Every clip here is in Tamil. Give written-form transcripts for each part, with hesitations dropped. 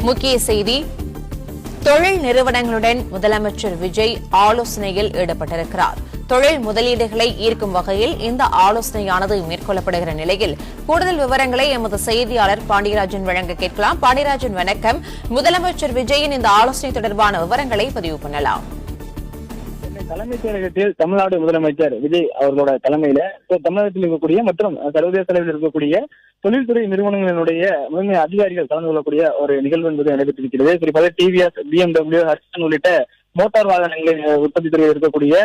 முக்கிய செய்தி. தொழில் நிறுவனங்களுடன் முதலமைச்சர் விஜய் ஆலோசனையில் ஈடுபட்டிருக்கிறார். தொழில் முதலீடுகளை ஈர்க்கும் வகையில் இந்த ஆலோசனையானது மேற்கொள்ளப்படுகிற நிலையில் கூடுதல் விவரங்களை எமது செய்தியாளர் பாண்டியராஜன் வழங்க கேட்கலாம். பாண்டியராஜன், வணக்கம். முதலமைச்சர் விஜயின் இந்த ஆலோசனை தொடர்பான விவரங்களை பதிவு பண்ணலாம். தலைமைச் செயலகத்தில் தமிழ்நாடு முதலமைச்சர் விஜய் அவர்களோட தலைமையில தமிழகத்தில் இருக்கக்கூடிய மற்றும் சர்வதேச அளவில் இருக்கக்கூடிய தொழில்துறை நிறுவனங்களினுடைய முதன்மை அதிகாரிகள் கலந்து கொள்ளக்கூடிய ஒரு நிகழ்வு என்பது நடைபெற்றிருக்கிறது. குறிப்பாக டிவிஎஸ், BMW, ஹட்சன் உள்ளிட்ட மோட்டார் வாகனங்களை உற்பத்தி துறையில் இருக்கக்கூடிய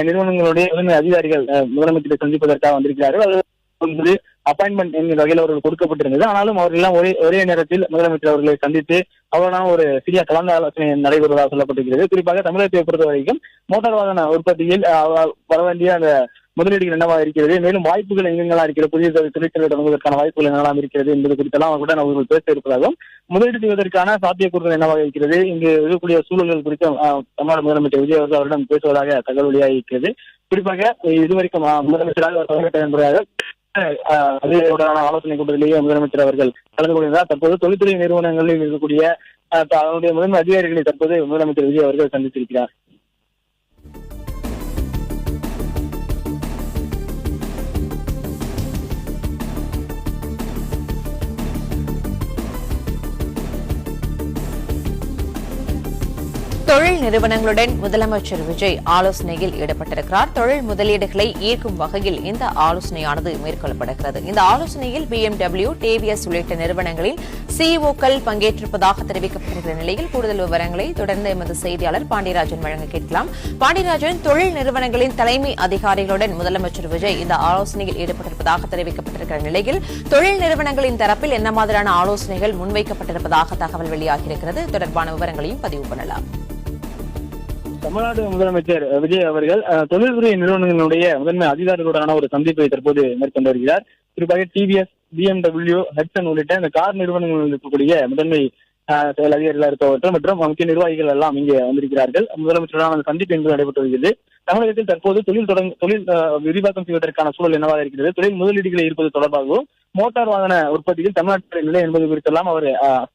நிறுவனங்களுடைய முதன்மை அதிகாரிகள் முதலமைச்சரை சந்திப்பதற்காக வந்திருக்கிறார்கள். அது அப்பாயின்மெண்ட் என்கிற வகையில் அவர்கள் கொடுக்கப்பட்டிருந்தது. ஆனாலும் அவர்கள் எல்லாம் ஒரே நேரத்தில் முதலமைச்சர் அவர்களை சந்தித்து அவர்களால் ஒரு சிறிய கலந்து ஆலோசனை நடைபெறுவதாக சொல்லப்பட்டிருக்கிறது. குறிப்பாக தமிழகத்தை பொறுத்த வரைக்கும் மோட்டார் வாகன உற்பத்தியில் வர வேண்டிய அந்த முதலீடுகள் என்னவாக இருக்கிறது, மேலும் வாய்ப்புகள் எங்கெங்கெல்லாம் இருக்கிறது, புதிய தொழிற்சாலை தொடங்குவதற்கான வாய்ப்புகள் என்னெல்லாம் இருக்கிறது என்பது குறித்தெல்லாம் அவர்களுடன் அவர்கள் பேச இருப்பதாகவும், முதலீடு செய்வதற்கான சாத்தியக்கூறுகள் என்னவாக இருக்கிறது, இங்கு இருக்கக்கூடிய சூழல்கள் குறித்து தமிழ்நாடு முதலமைச்சர் விஜய் அவர்கள் அவரிடம் பேசுவதாக தகவல் வெளியாக இருக்கிறது. குறிப்பாக இதுவரைக்கும் முதலமைச்சராக முறையாக அதேவுடனான ஆலோசனை கூட்டத்திலேயே முதலமைச்சர் அவர்கள் கலந்து கொண்டிருந்தார். தற்போது தொழில்துறை நிறுவனங்களில் இருக்கக்கூடிய அவருடைய முதன்மை அதிகாரிகளை தற்போது முதலமைச்சர் விஜய் அவர்கள் சந்தித்திருக்கிறார். தொழில் நிறுவனங்களுடன் முதலமைச்சர் விஜய் ஆலோசனையில் ஈடுபட்டிருக்கிறார். தொழில் முதலீடுகளை ஈர்க்கும் வகையில் இந்த ஆலோசனையானது மேற்கொள்ளப்படுகிறது. இந்த ஆலோசனையில் BMW, TVS உள்ளிட்ட நிறுவனங்களில் CEOக்கள் பங்கேற்றிருப்பதாக தெரிவிக்கப்பட்டிருக்கிற நிலையில் கூடுதல் விவரங்களை தொடர்ந்து எமது செய்தியாளர் பாண்டியராஜன் வழங்க கேட்கலாம். பாண்டியராஜன், தொழில் நிறுவனங்களின் தலைமை அதிகாரிகளுடன் முதலமைச்சர் விஜய் இந்த ஆலோசனையில் ஈடுபட்டிருப்பதாக தெரிவிக்கப்பட்டிருக்கிற நிலையில் தொழில் நிறுவனங்களின் தரப்பில் என்ன மாதிரியான ஆலோசனைகள் முன்வைக்கப்பட்டிருப்பதாக தகவல் வெளியாகியிருக்கிறது. தொடர்பான விவரங்களையும் பதிவு பண்ணலாம். தமிழ்நாடு முதலமைச்சர் விஜய் அவர்கள் தொழில்துறை நிறுவனங்களுடைய முதன்மை அதிகாரிகளுடனான ஒரு சந்திப்பை தற்போது மேற்கொண்டு வருகிறார். குறிப்பாக டிவிஎஸ், BMW, ஹட்சன் உள்ளிட்ட இந்த கார் நிறுவனங்களில் இருக்கக்கூடிய முதன்மை செயல் அதிகாரிகளாக இருப்பவர்கள் மற்றும் முக்கிய நிர்வாகிகள் எல்லாம் இங்கே வந்திருக்கிறார்கள். முதலமைச்சருடன் அந்த சந்திப்பு என்பது நடைபெற்று வருகிறது. தமிழகத்தில் தற்போது தொழில் விரிவாக்கம் செய்வதற்கான சூழல் என்னவாக இருக்கிறது, தொழில் முதலீடுகளை இருப்பது தொடர்பாகவும், மோட்டார் வாகன உற்பத்தியில் தமிழ்நாட்டின் நிலை என்பது குறித்தெல்லாம் அவர்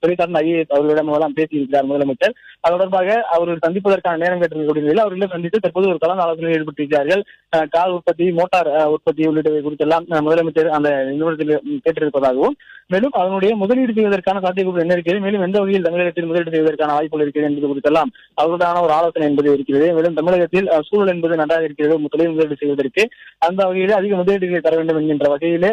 துறை சார்ந்த IAS அவர்களிடம் பேசியிருக்கிறார் முதலமைச்சர். அது தொடர்பாக அவர்கள் சந்திப்பதற்கான நேரம் கேட்டிருக்கக்கூடிய நிலையில் அவர்களிடம் சந்தித்து தற்போது ஒரு கலந்து ஆலோசனையில் ஈடுபட்டிருக்கிறார்கள். கார் உற்பத்தி, மோட்டார் உற்பத்தி உள்ளிட்டவை குறித்தெல்லாம் முதலமைச்சர் அந்த நிறுவனத்தில் கேட்டிருப்பதாகவும், மேலும் அதனுடைய முதலீடு செய்வதற்கான சாத்தியக்கூறு என்ன இருக்கிறது, மேலும் எந்த வகையில் தமிழகத்தில் முதலீடு செய்வதற்கான வாய்ப்புகள் இருக்கிறது என்பது குறித்தெல்லாம் அவர்களுடான ஒரு ஆலோசனை என்பது இருக்கிறது. மேலும் தமிழகத்தில் சூழல் என்பது நன்றாக இருக்கிறது தொழில் முதலீடு செய்வதற்கு, அந்த வகையிலே அதிக முதலீடுகளை தர வேண்டும் என்கின்ற வகையிலே